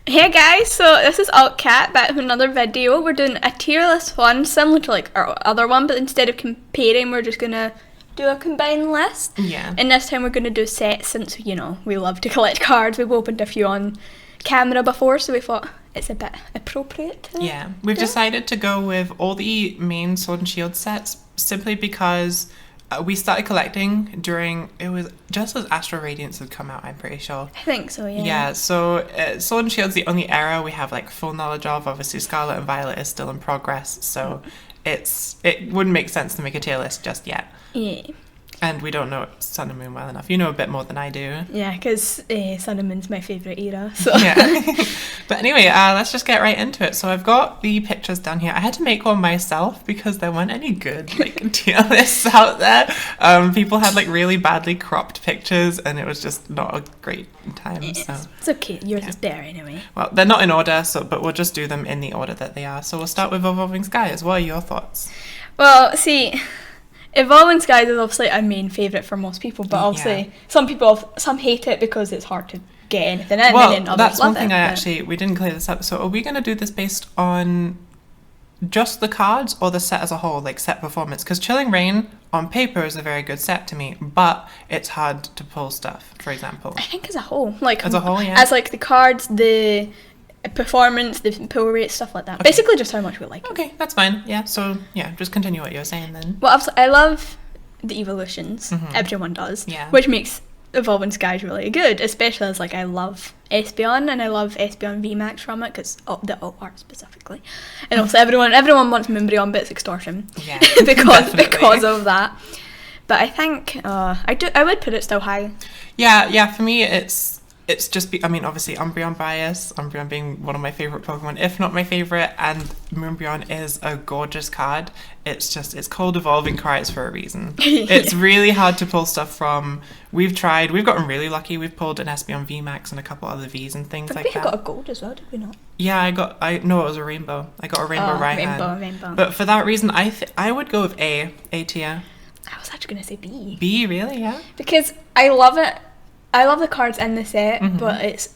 Hey guys, so this is AltCat back with another video. We're doing a tier list one, similar to like our other one, but instead of comparing, we're just gonna do a combined list. Yeah. And this time we're gonna do sets since, you know, we love to collect cards. We've opened a few on camera before, so we thought it's a bit appropriate to Yeah. We've decided to go with all the main Sword and Shield sets simply because we started collecting during, it was just as Astral Radiance had come out, I'm pretty sure. I think so, yeah. Yeah, so Sword and Shield's the only era we have like full knowledge of. Obviously Scarlet and Violet is still in progress, so it wouldn't make sense to make a tier list just yet. Yeah. And we don't know Sun and Moon well enough. You know a bit more than I do. Yeah, because Sun and Moon's my favourite era, so. Yeah. But anyway, let's just get right into it. So I've got the pictures down here. I had to make one myself because there weren't any good like tier lists out there. People had like really badly cropped pictures and it was just not a great time. So It's okay, yours is better anyway. well, they're not in order, but we'll just do them in the order that they are. So we'll start with Evolving Skies. What are your thoughts? Well, see, Evolving Skies is obviously a main favourite for most people, but obviously some hate it because it's hard to get anything in. Well, and then others that's one love thing we didn't clear this up. So are we going to do this based on just the cards or the set as a whole, like set performance? Because Chilling Reign on paper is a very good set to me, but it's hard to pull stuff, for example. I think as a whole. Like, As a whole, yeah. As like the cards, the performance, the pull rate, stuff like that. Okay. Basically just how much we like it. Okay, that's fine. Yeah, so yeah, just continue what you were saying then. Well, I love the evolutions. Mhm. Everyone does. Yeah. Which makes Evolving Skies really good, especially as like I love Espeon and I love Espeon VMAX from it because the alt art specifically, and also everyone wants Moonbreon, but it's extortion. Yeah, because of that. But I think I would put it still high. Yeah. For me, it's just obviously Umbreon bias. Umbreon being one of my favorite Pokemon, if not my favorite, and Moonbreon is a gorgeous card. It's called Evolving Cards for a reason. It's really hard to pull stuff from. We've gotten really lucky. We've pulled an Espeon VMAX and a couple other Vs and things like that. We got a gold as well, did we not? Yeah, no, it was a rainbow. I got a rainbow Raihan. Rainbow. But for that reason, I would go with A tier. I was actually gonna say B. B, really? Yeah. Because I love it. I love the cards in the set, but it's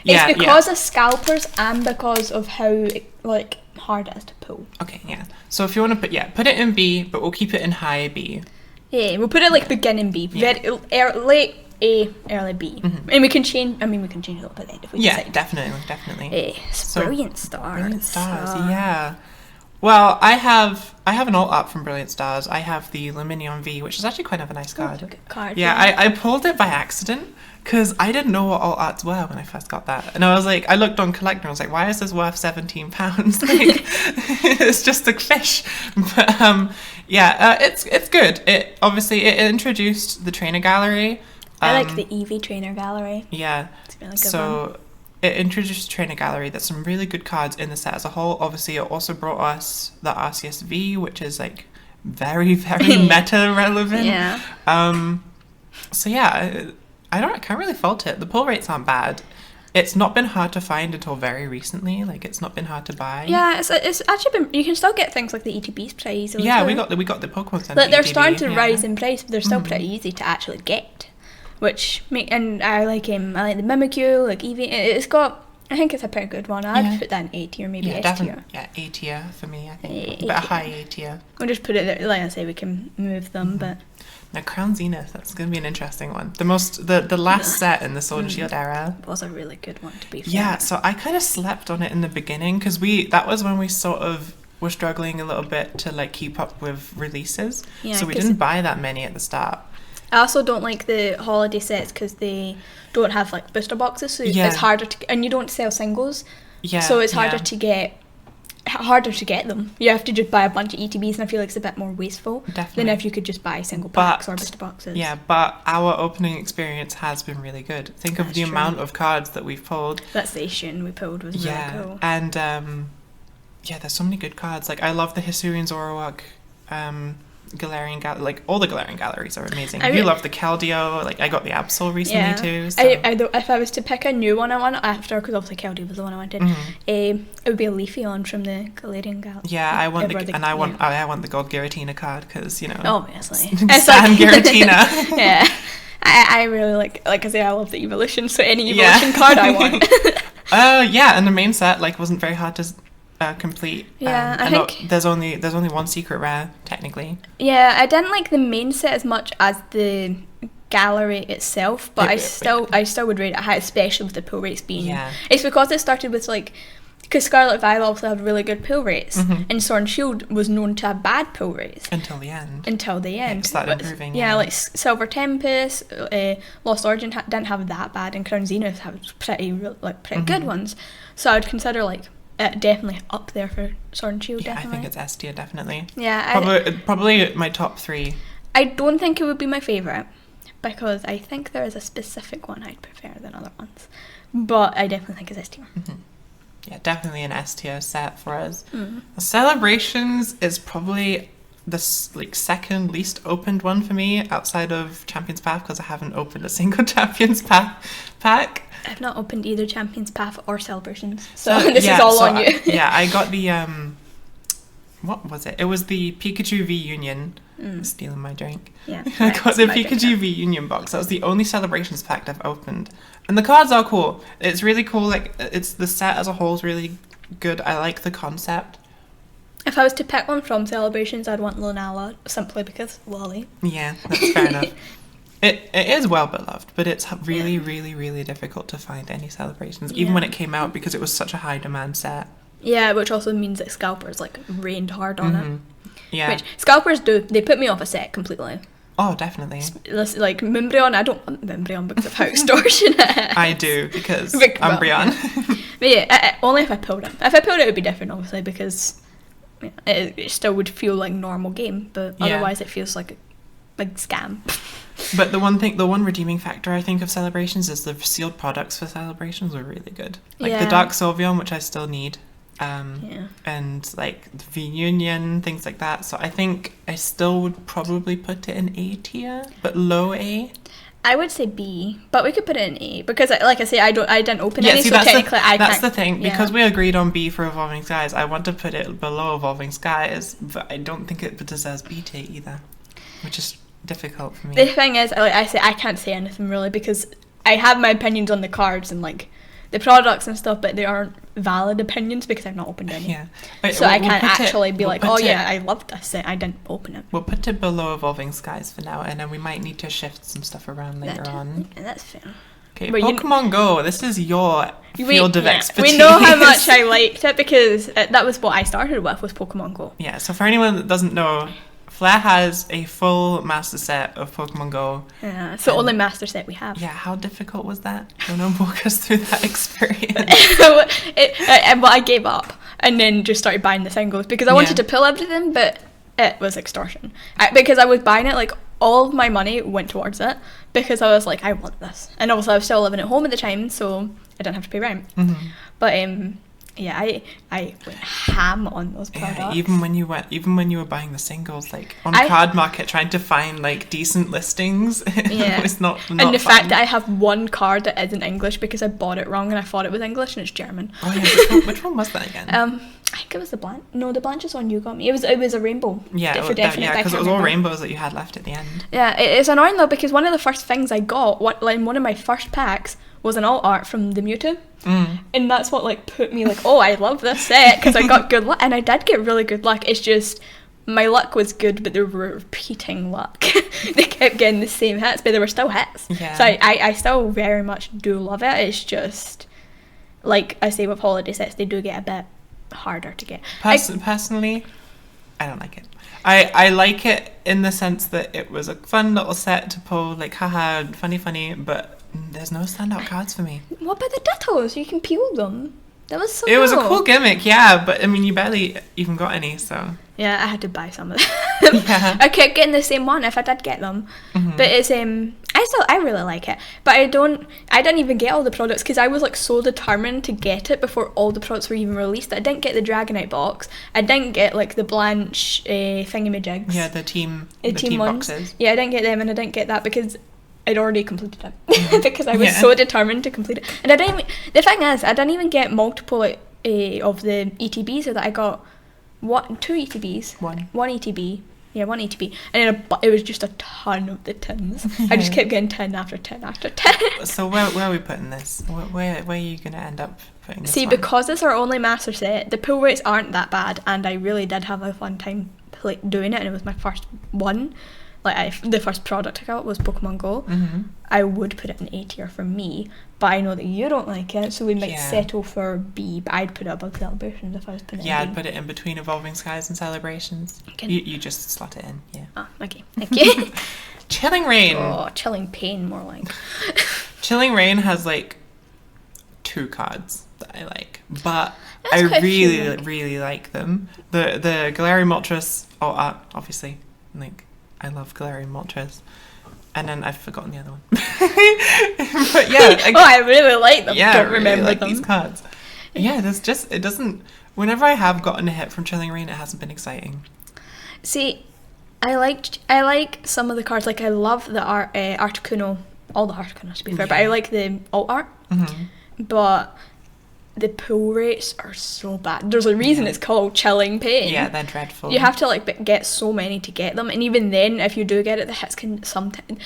because of scalpers and because of how like hard it is to pull. Okay, yeah. So if you want to put it in B, but we'll keep it in high B. Yeah, we'll put it like beginning B, late A, early B, and we can change. We can change it up at the end if we decide. Definitely. Brilliant Stars. Brilliant Stars, yeah. Well, I have an alt art from Brilliant Stars. I have the Luminion V, which is actually quite a nice card. Good card. Yeah, I pulled it by accident because I didn't know what alt arts were when I first got that, and I was like, I looked on Collector and I was like, why is this worth £17? Like, it's just a fish. But it's good. It introduced the trainer gallery. I like the Eevee trainer gallery. Yeah, it's a really good one. It introduced Trainer Gallery. There's some really good cards in the set as a whole. Obviously, it also brought us the RCSV, which is like very, very meta relevant. Yeah. So yeah, I can't really fault it. The pull rates aren't bad. It's not been hard to find until very recently. Like, it's not been hard to buy. Yeah, it's actually been. You can still get things like the ETBs pretty easily. Yeah, too. we got the Pokemon Center. Like, they're ETB, starting to rise in price, but they're still pretty easy to actually get. And I like the Mimikyu, like Eevee. I think it's a pretty good one. I'd put that in A tier, maybe S tier. Yeah, A tier for me, I think. But a high A tier. We'll just put it there. Like I say, we can move them, but. Now, Crown Zenith, that's going to be an interesting one. The last set in the Sword and Shield era was a really good one, to be fair. Yeah, so I kind of slept on it in the beginning because that was when we sort of were struggling a little bit to like keep up with releases. Yeah, so we didn't buy that many at the start. I also don't like the holiday sets because they don't have like booster boxes, so it's harder to, and you don't sell singles. Yeah. So it's harder to get them. You have to just buy a bunch of ETBs, and I feel like it's a bit more wasteful than if you could just buy single packs or booster boxes. Yeah, but our opening experience has been really good. Think of the amount of cards that we've pulled. That station we pulled was really cool. And there's so many good cards. Like, I love the Hisuian Zoroark, Galarian Gallery, like all the Galarian galleries are amazing. You love the Keldeo, like I got the Absol recently too. So. If I was to pick a new one I want after, because obviously Keldeo was the one I wanted, it would be a Leafeon from the Galarian Gallery. Yeah, I want the Gold Giratina card because obviously Sand Giratina. Yeah, I really like I say, I love the evolution, so any evolution card I want. Yeah, and the main set like wasn't very hard to complete. Yeah, I think there's only one secret rare technically. Yeah, I didn't like the main set as much as the gallery itself, but I still would rate it high, especially with the pull rates being. Yeah. It's because it started with like. Because Scarlet Violet also had really good pull rates, and Sword and Shield was known to have bad pull rates. Until the end. It started improving, yeah. Like Silver Tempest, Lost Origin didn't have that bad, and Crown Zenith had pretty good ones. So I would consider like it definitely up there for Sword and Shield, definitely. I think it's S tier, definitely. Yeah. Probably my top 3. I don't think it would be my favourite, because I think there is a specific one I'd prefer than other ones. But I definitely think it's S tier. Yeah, definitely an S tier set for us. Celebrations is probably the second least opened one for me outside of Champions Path, because I haven't opened a single Champions Path pack. I've not opened either Champions Path or Celebrations, so this is all on you. Yeah, I got the what was it? It was the Pikachu V Union. Stealing my drink. Yeah, I got the Pikachu V Union box. That was the only Celebrations pack I've opened. And the cards are cool. It's really cool. Like, it's the set as a whole is really good. I like the concept. If I was to pick one from Celebrations, I'd want Lunala, simply because Lolly. Yeah, that's fair enough. It is well beloved, but it's really, really, really difficult to find any Celebrations, even when it came out, because it was such a high demand set. Yeah, which also means that Scalpers like rained hard on it. Yeah. Which Scalpers they put me off a set completely. Oh, definitely. Like Mimbreon, I don't want Mimbreon because of how extortionate. I do, because Umbreon. But yeah, only if I pulled it. If I pulled it, it would be different, obviously, because it still would feel like normal game, but otherwise it feels like a big scam. But the one redeeming factor I think of Celebrations is the sealed products for Celebrations were really good. Like the Dark Sylveon, which I still need. And like the V-Union, things like that. So I think I still would probably put it in A tier, but low A. I would say B, but we could put it in A because, like I say, I didn't open any, so technically I can't. That's the thing, because we agreed on B for Evolving Skies. I want to put it below Evolving Skies, but I don't think it deserves B tier either, which is difficult for me. The thing is, like I say, I can't say anything really because I have my opinions on the cards and like the products and stuff, but they aren't valid opinions because I've not opened any. Yeah. So I can't actually be like, oh yeah, I loved this. I didn't open it. We'll put it below Evolving Skies for now, and then we might need to shift some stuff around later on. Yeah, that's fair. Okay, but Pokemon Go, this is your field of expertise. We know how much I liked it because that was what I started with, was Pokemon Go. Yeah, so for anyone that doesn't know, Flair has a full master set of Pokemon Go. Yeah, it's the only master set we have. Yeah, how difficult was that? Walk us through that experience. Well, I gave up and then just started buying the singles because I wanted to pull everything, but it was extortion. Because I was buying it, like all of my money went towards it because I was like, I want this. And also I was still living at home at the time, so I didn't have to pay rent. But yeah, I went ham on those products. Yeah, even when you were buying the singles, like on Card Market, trying to find like decent listings. Yeah, it's not and the fact that I have one card that isn't English because I bought it wrong and I thought it was English and it's German. Oh yeah, which one was that again? I think it was the Blanche. No, the Blanche is one you got me. It was a rainbow. Yeah, because it was all rainbows that you had left at the end. Yeah, it's annoying though because one of the first things I got, one of my first packs, was an alt art from the Mewtwo. And that's what like put me like, oh, I love this set because I got good luck, and I did get really good luck. It's just my luck was good, but they were repeating luck. They kept getting the same hits, but they were still hits. Yeah. So I still very much do love it. It's just like I say with holiday sets, they do get a bit harder to get. Personally, I don't like it. I like it in the sense that it was a fun little set to pull, like haha, funny, but there's no standout cards for me. What about the Dittos? You can peel them. That was so cool. It was a cool gimmick, yeah, but I mean, you barely even got any, so. Yeah, I had to buy some of them. Yeah. I kept getting the same one if I did get them. But it's I really like it. But I didn't even get all the products because I was like so determined to get it before all the products were even released. I didn't get the Dragonite box. I didn't get like the Blanche thingamajigs. Yeah, the team ones. Boxes. Yeah, I didn't get them, and I didn't get that because I'd already completed it because I was so determined to complete it. And the thing is, I didn't even get multiple of the ETBs, so that I got two ETBs, one ETB, Yeah, one ATB. And then it was just a ton of the tins. I just kept getting tin after tin after tin. So where are we putting this? Where are you going to end up putting this? See, because it's our only master set, the pull rates aren't that bad, and I really did have a fun time doing it, and it was my first one. Like, the first product I got was Pokemon Go. Mm-hmm. I would put it in A tier for me, but I know that you don't like it, so we might settle for B, but I'd put it above Celebrations if I was putting it in B. Yeah, I'd put it in between Evolving Skies and Celebrations. You just slot it in, yeah. Oh, okay. Thank you. Chilling Reign. Oh, Chilling Pain, more like. Chilling Reign has, like, 2 cards that I like, but I really like them. The Galarian Moltres, obviously, like, I love Galarian Moltres. And then I've forgotten the other one. But yeah. I really like them. Yeah, don't remember really like them. these cards. Yeah, it doesn't, whenever I have gotten a hit from Chilling Reign, it hasn't been exciting. See, I like some of the cards. Like, I love the Articuno, all the Articunos to be fair, but I like the alt art. Mm-hmm. But the pull rates are so bad. There's a reason it's called Chilling Pain. Yeah, they're dreadful. You have to like get so many to get them, and even then, if you do get it, the hits can sometimes,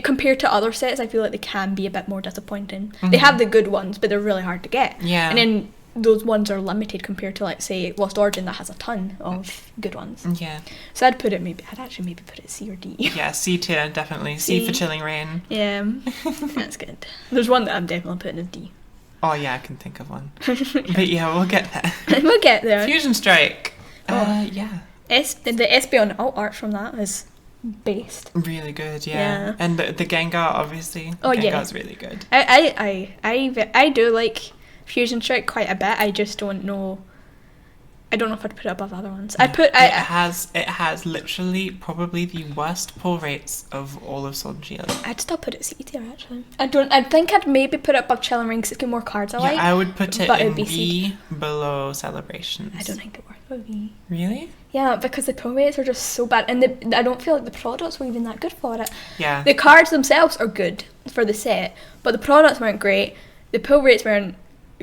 compared to other sets, I feel like they can be a bit more disappointing. Mm-hmm. They have the good ones, but they're really hard to get. Yeah. And then those ones are limited compared to, like, say, Lost Origin that has a ton of good ones. Yeah. So I'd actually maybe put it C or D. Yeah, C tier, definitely. C for Chilling Reign. Yeah, that's good. There's one that I'm definitely putting as D. Oh yeah, I can think of one. But yeah, we'll get there. We'll get there. Fusion Strike. Yeah. The Espeon alt art from that is based. Really good, yeah. And the Gengar, obviously. Gengar's really good. I do like Fusion Strike quite a bit. I just don't know. I don't know if I'd put it above other ones. It has literally probably the worst pull rates of all of Sword and Shield. I'd still put it C tier actually. I think I'd maybe put it above Chilling Reign because it's got more cards I like. I would put it in B below Celebrations. I don't think it works for B. Really? Yeah, because the pull rates are just so bad, and I don't feel like the products were even that good for it. Yeah. The cards themselves are good for the set, but the products weren't great. The pull rates weren't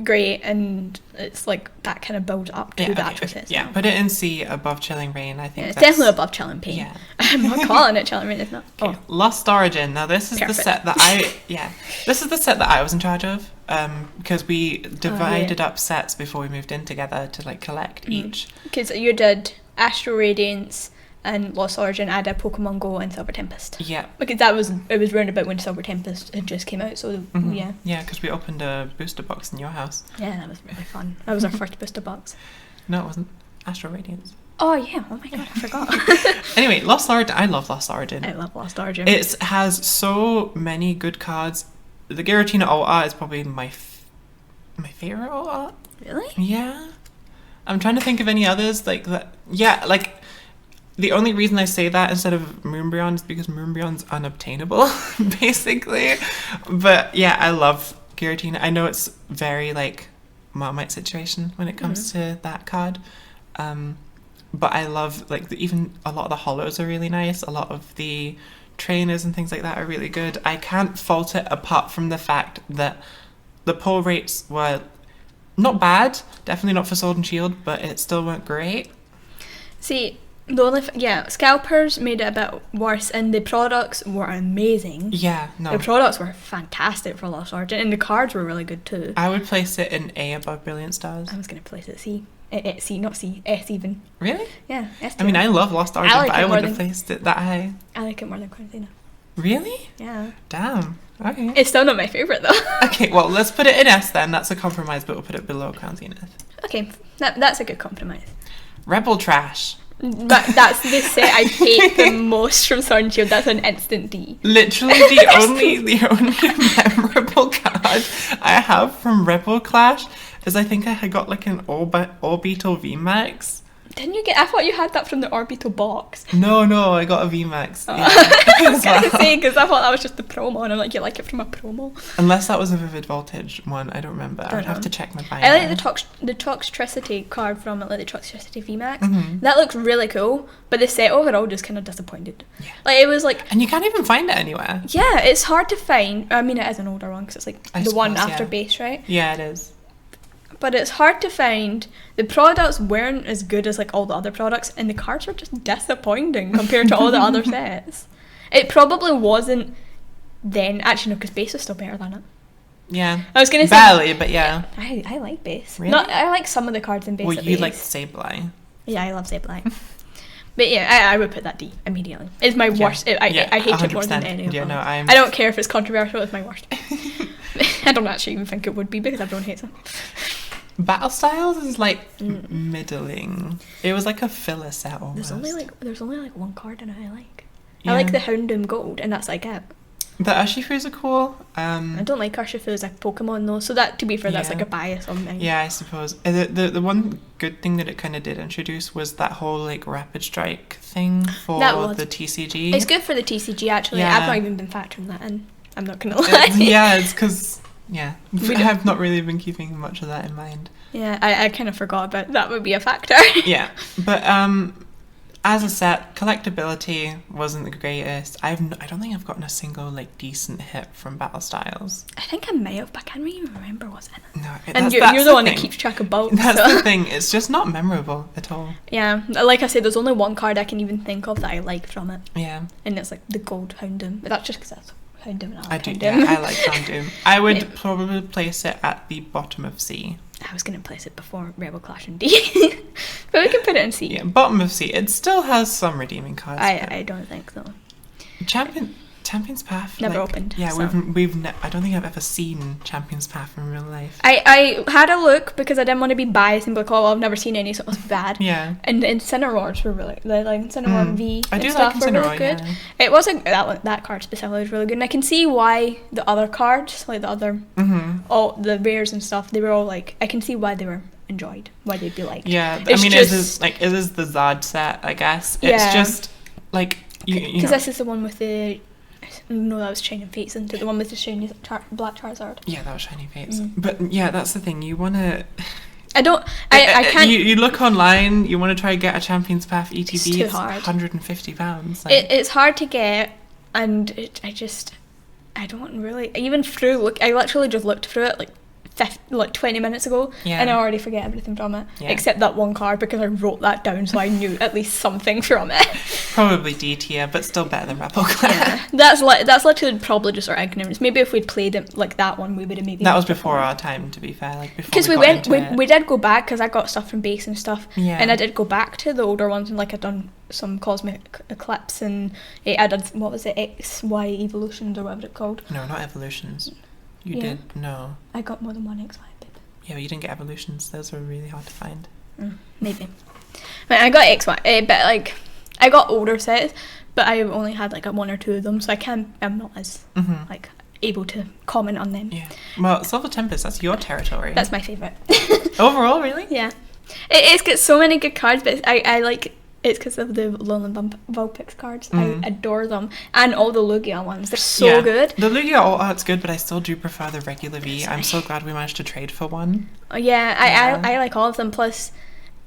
great, and it's like that kind of builds up to the actual set. Yeah, put it in C above Chilling Reign. I think it's definitely above Chilling Pain. Yeah. I'm not calling it Chilling Reign. It's not. Okay. Lost Origin. Now this is the set that this is the set that I was in charge of. Because we divided up sets before we moved in together to like collect each. Because you did Astral Radiance and Lost Origin. I did Pokemon Go and Silver Tempest. Yeah. Because it was round about when Silver Tempest had just came out, so yeah. Yeah, because we opened a booster box in your house. Yeah, that was really fun. That was our first booster box. No, it wasn't. Astral Radiance. Oh yeah, oh my god, I forgot. Anyway, Lost Origin. I love Lost Origin. I love Lost Origin. It has so many good cards. The Giratina alt art is probably my favourite alt art. Really? Yeah. I'm trying to think of any others like that. Yeah, like the only reason I say that instead of Moonbreon is because Moonbreon's unobtainable, basically. But yeah, I love Giratina. I know it's very like Marmite situation when it comes to that card. But I love like even a lot of the holos are really nice. A lot of the trainers and things like that are really good. I can't fault it apart from the fact that the pull rates were not bad, definitely not for Sword and Shield, but it still weren't great. See, the only Scalpers made it a bit worse, and the products were amazing. Yeah, no. The products were fantastic for Lost Origin, and the cards were really good too. I would place it in A above Brilliant Stars. I was going to place it C. C, not C, S even. Really? Yeah, S. I mean, I love Lost Origin, but I wouldn't have placed it that high. I like it more than Quarantina. Really? Yeah. Damn. Okay. It's still not my favourite though. Okay, well, let's put it in S then. That's a compromise, but we'll put it below Crown Zenith. Okay, that's a good compromise. Rebel Trash. That's the set I hate the most from Sword and Shield. That's an instant D. Literally the only memorable card I have from Rebel Clash is I think I had got like an Orbital VMAX. Didn't you get? I thought you had that from the Orbital box. No, I got a VMAX. Oh. Yeah, I was going to say, because I thought that was just the promo, and I'm like, you like it from a promo? Unless that was a Vivid Voltage one, I don't remember. I would have to check my binder. I like the Toxtricity card from it, like the Toxtricity VMAX. Mm-hmm. That looks really cool, but the set overall just kind of disappointed. Yeah. Like, it was like... And you can't even find it anywhere. Yeah, it's hard to find. I mean, it is an older one, because it's like one after base, right? Yeah, it is. but it's hard to find. The products weren't as good as like all the other products, and the cards were just disappointing compared to all the other sets. It probably wasn't then. Actually, no, because base was still better than it. Yeah. I was gonna say barely, but yeah. I like base. Really? Not I like some of the cards in base. Well, you like Sableye. Yeah, I love Sableye. But yeah, I would put that D immediately. It's my worst. I hate it more than any of them. No, I don't care if it's controversial. It's my worst. I don't actually even think it would be because I don't hate them. Battle Styles is like middling. It was like a filler set almost. There's only like one card in it I like. Yeah. I like the Houndoom Gold, and that's like it. The Urshifu's are cool. I don't like Urshifu as a Pokemon though, so that, to be fair, that's like a bias on me. Yeah, I suppose. The one good thing that it kind of did introduce was that whole like Rapid Strike thing for the TCG. It's good for the TCG actually. Yeah. I've not even been factoring that in. I'm not gonna lie. It's because I have not really been keeping much of that in mind. Yeah, I kind of forgot about that would be a factor. Yeah, but as a set, collectability wasn't the greatest. I don't think I've gotten a single like decent hit from Battle Styles. I think I may have, but I can't even remember what's in it. No, and you're the one that keeps track of both. That's the thing. It's just not memorable at all. Yeah, like I said, there's only one card I can even think of that I like from it. Yeah, and it's like the Gold Houndoom. But that's just because that's Houndoom and I like Houndoom. Yeah, I like Houndoom. I would probably place it at the bottom of C. I was going to place it before Rebel Clash and D. But we can put it in C. Yeah, bottom of C. It still has some redeeming cards. I don't think so. Champion's Path never opened. Yeah, so. I don't think I've ever seen Champion's Path in real life. I had a look because I didn't want to be biased and be like, oh, well, I've never seen any, so it was bad. Yeah. And Incineroars were really like Incineroar V. I do like Incineroar, really good. Yeah. It wasn't that card specifically was really good, and I can see why the other cards, like the other, all the rares and stuff, they were all like, I can see why they were enjoyed, why they'd be liked. Yeah, I mean, it is the Zod set, I guess. It's just like because this is the one with the. No, that was Shining Fates, isn't it? The one with the shiny black Charizard. Yeah, that was Shining Fates. But yeah, that's the thing. You want to. I can't. You look online. You want to try and get a Champion's Path ETB. It's too hard. £150. It's hard to get, and I don't really even through look. I literally just looked through it like 20 minutes ago, and I already forget everything from it except that one card because I wrote that down so I knew at least something from it. Probably D tier, but still better than Rebel Clash. Yeah, that's literally probably just our ignorance. Maybe if we'd played it like that one, we would have maybe. That was before our time, to be fair. Like before because we did go back because I got stuff from base and stuff, and I did go back to the older ones and like I'd done some Cosmic Eclipse and I did what was it XY Evolutions or whatever it's called. No, not Evolutions. You did? No. I got more than one XY, babe. Yeah, but you didn't get Evolutions. Those were really hard to find. Maybe. But I got XY, but like, I got older sets, but I only had like one or two of them, so I'm not as like able to comment on them. Yeah. Well, Silver Tempest, that's your territory. That's my favourite. Overall, really? Yeah. It's got so many good cards, but I like. It's because of the Lowland Vulpix cards. I adore them. And all the Lugia ones. They're so good. The Lugia alt art's good, but I still do prefer the regular V. I'm so glad we managed to trade for one. Yeah, I like all of them. Plus,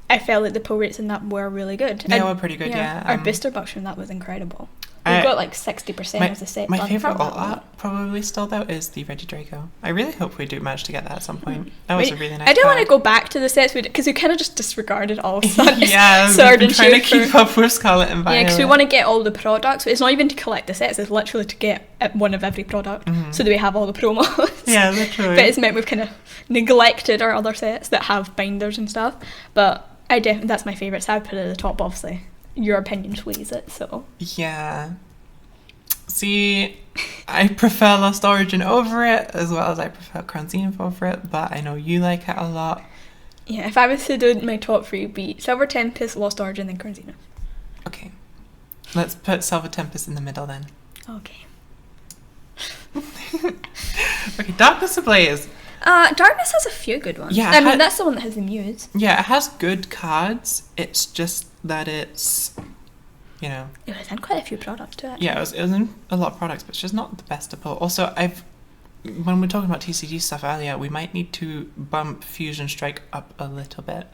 I felt like the pull rates in that were really good. They were pretty good, yeah. Our booster box from that was incredible. We got like 60% of the set. My favourite alt art probably still though is the Regidrago. I really hope we do manage to get that at some point. That was a really nice. I don't want to go back to the sets because we kind of just disregarded all Sun. Yeah, Sword and trying to keep up with Scarlet and Violet. Yeah, because we want to get all the products. It's not even to collect the sets; it's literally to get one of every product, so that we have all the promos. Yeah, literally. But it's meant we've kind of neglected our other sets that have binders and stuff. But that's my favourite. So I put it at the top, obviously. Your opinion sways it, so. Yeah. See, I prefer Lost Origin over it, as well as I prefer Crown Zenith over it, but I know you like it a lot. Yeah, if I was to do my top three, it'd be Silver Tempest, Lost Origin, then Crown Zenith. Okay. Let's put Silver Tempest in the middle then. Okay. Okay, Darkness Ablaze. Darkness has a few good ones. Yeah, I mean, that's the one that has the Muse. Yeah, it has good cards. It's just that it's, you know... It was in quite a few products too, actually. Yeah, it was in a lot of products, but it's just not the best to pull. Also, when we're talking about TCG stuff earlier, we might need to bump Fusion Strike up a little bit.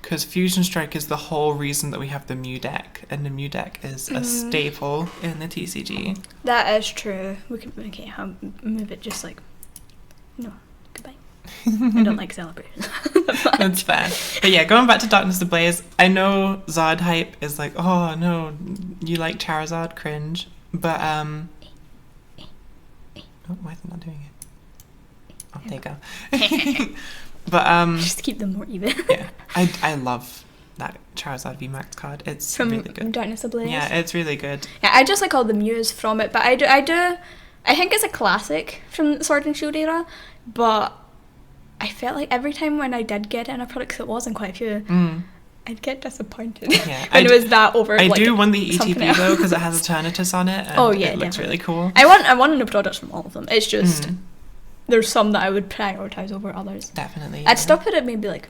Because Fusion Strike is the whole reason that we have the Mew deck, and the Mew deck is a staple in the TCG. That is true. We could move it just like... No, goodbye. I don't like celebrations. That's fair. But yeah, going back to Darkness Ablaze, I know Zard hype is like, oh no, you like Charizard, cringe. But oh, why is it not doing it? Oh, there you go. But just to keep them more even. Yeah, I love that Charizard VMAX card. It's from really good. Darkness Ablaze. Yeah, it's really good. Yeah, I just like all the Mews from it, but I think it's a classic from the Sword and Shield era, but I felt like every time when I did get it in a product, 'cause it wasn't quite a few, I'd get disappointed when it was that over. I do want the ETB though, because it has Eternatus on it, and it looks really cool. I want the products from all of them. It's just there's some that I would prioritize over others. Definitely. I'd stop it at maybe like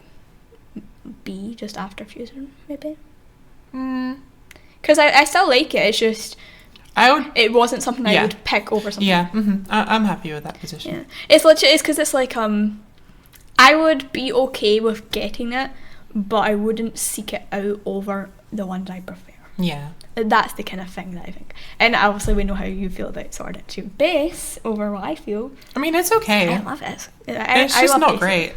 B, just after Fusion, maybe. Because I still like it. It's just it wasn't something I would pick over something. Yeah, I'm happy with that position. Yeah, it's because it's like I would be okay with getting it, but I wouldn't seek it out over the ones I prefer. Yeah. That's the kind of thing that I think. And obviously we know how you feel about Sword and Shield base over what I feel. I mean, it's okay. I love it. It's just not great.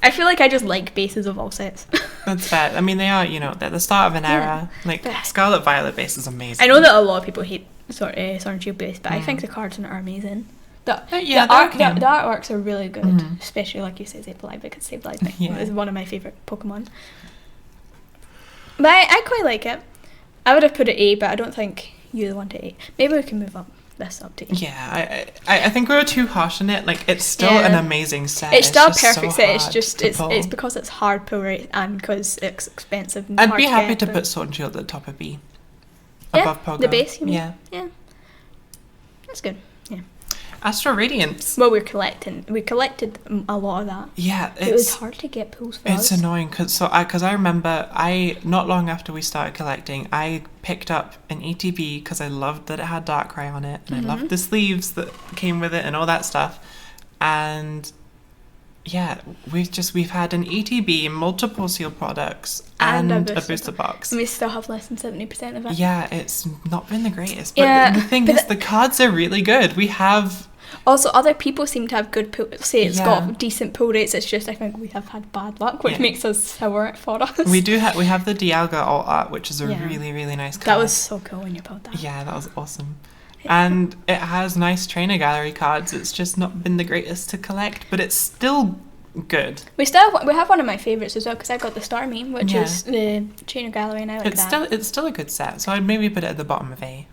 I feel like I just like bases of all sets. That's fair. I mean, they are, they're the start of an era. Like, Scarlet Violet base is amazing. I know that a lot of people hate Sword and Shield base, but I think the cards in it are amazing. The artworks are really good, especially like you say, Sableye, because Sableye is one of my favourite Pokemon. But I quite like it. I would have put it A, but I don't think you want it A. Maybe we can move this up to A. Yeah, I think we were too harsh on it. Like, it's still an amazing set. It's still a perfect set. It's just it's because it's hard pull rate and because it's expensive. And I'd be happy to put Sword and Shield at the top of B. Above Pogo. The base, you mean? Yeah. That's good. Yeah. Astral Radiance. Well, we collected a lot of that. Yeah, it was hard to get pulls for us. It's annoying because I remember not long after we started collecting, I picked up an ETB because I loved that it had Darkrai on it, and I loved the sleeves that came with it and all that stuff. And yeah, we've had an ETB, multiple sealed products, and a booster box. And we still have less than 70% of it. Yeah, it's not been the greatest. But the thing is, the cards are really good. We have. Also, other people seem to have good pull. Say it's got decent pull rates. It's just I think we have had bad luck, which makes us sour for us. We have the Dialga alt art, which is a really, really nice card. That was so cool when you pulled that. Yeah, that was awesome. And it has nice trainer gallery cards. It's just not been the greatest to collect, but it's still good. We have one of my favourites as well, because I got the Starmie, which is the trainer gallery, and I like that. It's still a good set, so I'd maybe put it at the bottom of A.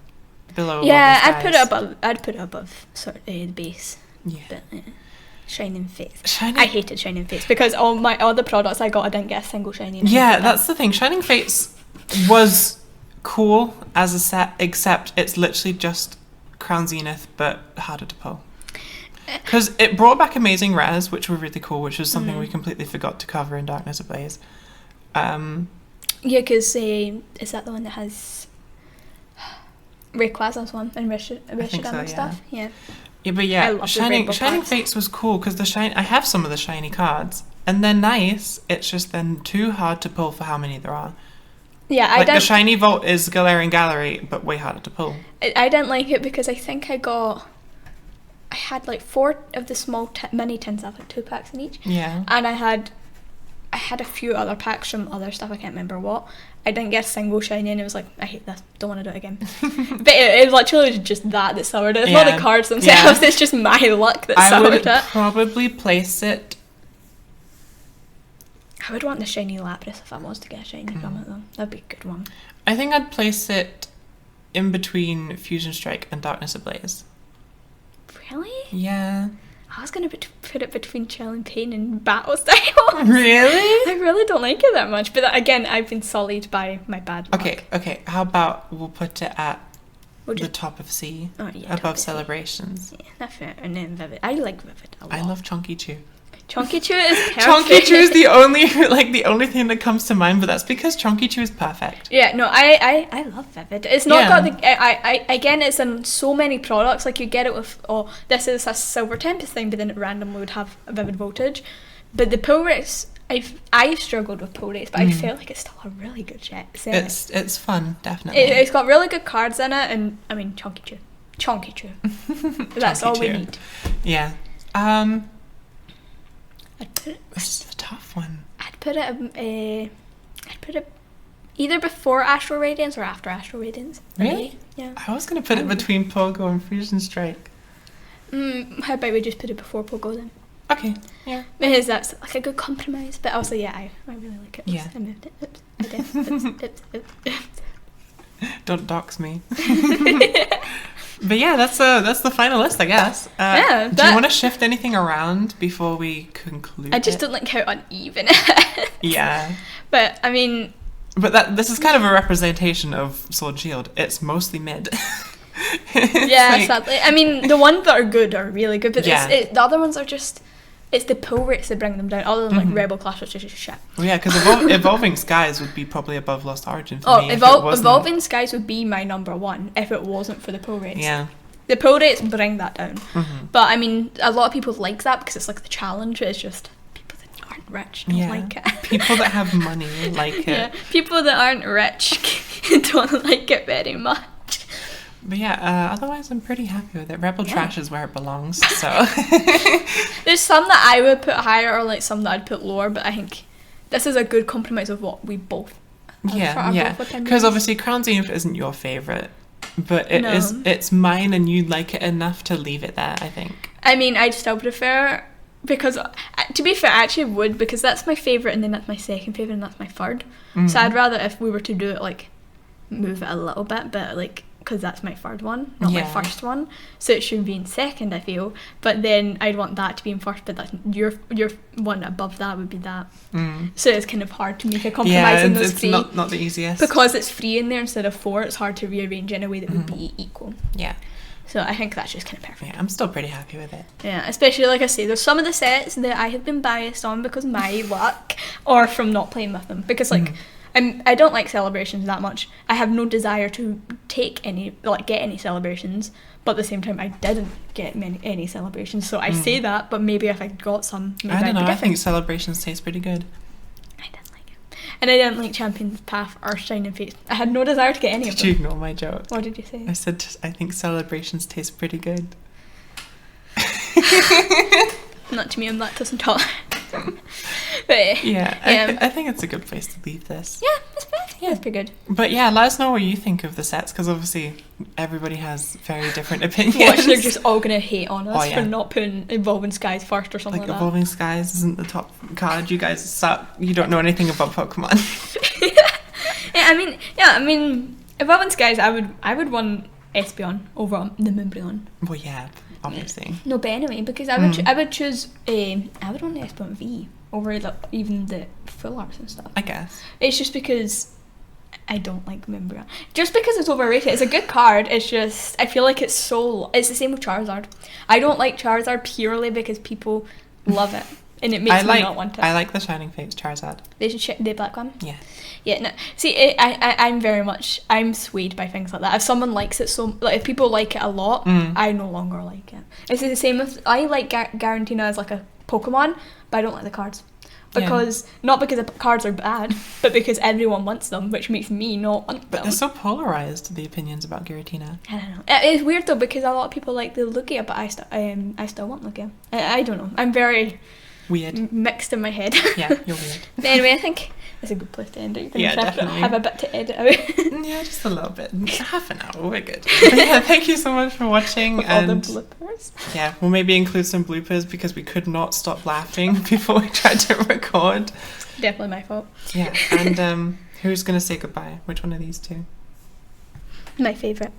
Below. Yeah, I'd put it above sort of the base. Yeah. But, Shining Fates. I hated Shining Fates because all the products I got, I didn't get a single shiny. Yeah, that's the thing. Shining Fates was cool as a set, except it's literally just Crown Zenith, but harder to pull. Because it brought back amazing rares, which were really cool, which was something we completely forgot to cover in Darkness Ablaze. Yeah, because is that the one that has Rayquaza's one and Reshiram and stuff? Yeah. Yeah, but Shining Fates was cool because I have some of the shiny cards, and they're nice. It's just then too hard to pull for how many there are. Yeah, the shiny vault is Galarian Gallery, but way harder to pull. I didn't like it because I think I had like 4 of the small mini tins. I have like 2 packs in each. Yeah. And I had a few other packs from other stuff. I can't remember what. I didn't get a single shiny, and it was like, I hate this. Don't want to do it again. But it literally just that soured it. It's not the cards themselves. It's just my luck that soured it. I would probably place it. I would want the shiny Lapras if I was to get a shiny from it, though. That'd be a good one. I think I'd place it in between Fusion Strike and Darkness Ablaze. Really? Yeah. I was going to put it between Chill and Pain and Battle Styles. Really? I really don't like it that much. But again, I've been sullied by my bad luck. Okay. How about we'll put it at the top of C, above Celebrations. Yeah, that's fair. And then Vivid. I like Vivid a lot. I love Chunky Chew. Chunky Chew is perfect. Chunky Chew is the only thing that comes to mind, but that's because Chunky Chew is perfect. Yeah, no, I love Vivid. It's not got the I again, it's in so many products. Like you get it with this is a Silver Tempest thing, but then it randomly would have a Vivid Voltage. But the pull rates, I've struggled with pull rates, but I feel like it's still a really good set. It's fun, definitely. It's got really good cards in it, and I mean Chunky Chew. That's all we need. Yeah. This is a tough one. I'd put it either before Astral Radiance or after Astral Radiance. Really? Yeah. I was going to put it between Pogo and Fusion Strike. How about we just put it before Pogo then? Okay, yeah. Because that's like a good compromise. But also, yeah, I really like it. Yeah. I moved it. Oops. Don't dox me. But yeah, that's the final list, I guess. Do you want to shift anything around before we conclude? I just don't like how uneven it is. Yeah. But I mean. But this is kind of a representation of Sword and Shield. It's mostly mid. Yeah, sadly. I mean, the ones that are good are really good, but the other ones are just. It's the pull rates that bring them down, other than like Rebel Clash, which is just shit. Well, yeah, because Evolving Skies would be probably above Lost Origin for me. Evolving Skies would be my number one if it wasn't for the pull rates. Yeah. The pull rates bring that down. But I mean, a lot of people like that because it's like the challenge. It's just people that aren't rich don't like it. People that have money like it. Yeah, people that aren't rich don't like it very much. But yeah, otherwise I'm pretty happy with it. Rebel Trash is where it belongs, so... There's some that I would put higher or like some that I'd put lower, but I think this is a good compromise of what we both have. Yeah. Because obviously Crown Zenith isn't your favourite, but it's mine and you like it enough to leave it there, I think. I mean, I'd still prefer... Because, to be fair, I actually would, because that's my favourite and then that's my second favourite and that's my third. So I'd rather, if we were to do it, like, move it a little bit, but like... because that's my third one, not my first one, so it should be in second, I feel. But then I'd want that to be in first, but that's your one above that would be that. So it's kind of hard to make a compromise in those three. It's not the easiest. Because it's 3 in there instead of 4, it's hard to rearrange in a way that would be equal. Yeah. So I think that's just kind of perfect. Yeah, I'm still pretty happy with it. Yeah, especially like I say, there's some of the sets that I have been biased on because of my luck or from not playing with them. Because like I don't like celebrations that much. I have no desire to get any celebrations, but at the same time I didn't get any celebrations. So I say that, but maybe if I got some, maybe I don't know. I think celebrations taste pretty good. I didn't like it, and I didn't like Champion's Path or Shine and Fates. I had no desire to get any of them. Did you ignore my joke? What did you say? I said I think celebrations taste pretty good. Not to me, I'm lactose intolerant. But yeah, I think it's a good place to leave this. Yeah, it's pretty good. But yeah, let us know what you think of the sets, because obviously everybody has very different opinions. Watch, they're just all going to hate on us for not putting Evolving Skies first or something like that. Evolving Skies isn't the top card. You guys suck. You don't know anything about Pokemon. I mean, Evolving Skies, I would want Espeon over the Moonbreon. Well, yeah, obviously. No, but anyway, because I would choose I would want the Espeon V over even the full arts and stuff. I guess it's just because I don't like Moonbreon. Just because it's overrated. It's a good card. It's just I feel like it's the same with Charizard. I don't like Charizard purely because people love it. And it makes me not want it. I like the Shining Fates Charizard. The black one? Yeah. Yeah, no. See, I'm swayed by things like that. If someone likes it if people like it a lot, I no longer like it. It's the same with, I like Garantina as like a Pokemon, but I don't like the cards. Not because the cards are bad, but because everyone wants them, which makes me not want them. But they're so polarised, the opinions about Giratina. I don't know. It's weird though, because a lot of people like the Lugia, but I still want Lugia. I don't know. I'm very... weird. Mixed in my head. Yeah, you're weird. But anyway, I think it's a good place to end it. Yeah, definitely. Have a bit to edit out. Yeah, just a little bit. Half an hour, we're good. But yeah, thank you so much for watching. All the bloopers. Yeah, we'll maybe include some bloopers because we could not stop laughing before we tried to record. Definitely my fault. Yeah, and who's going to say goodbye? Which one of these two? My favourite.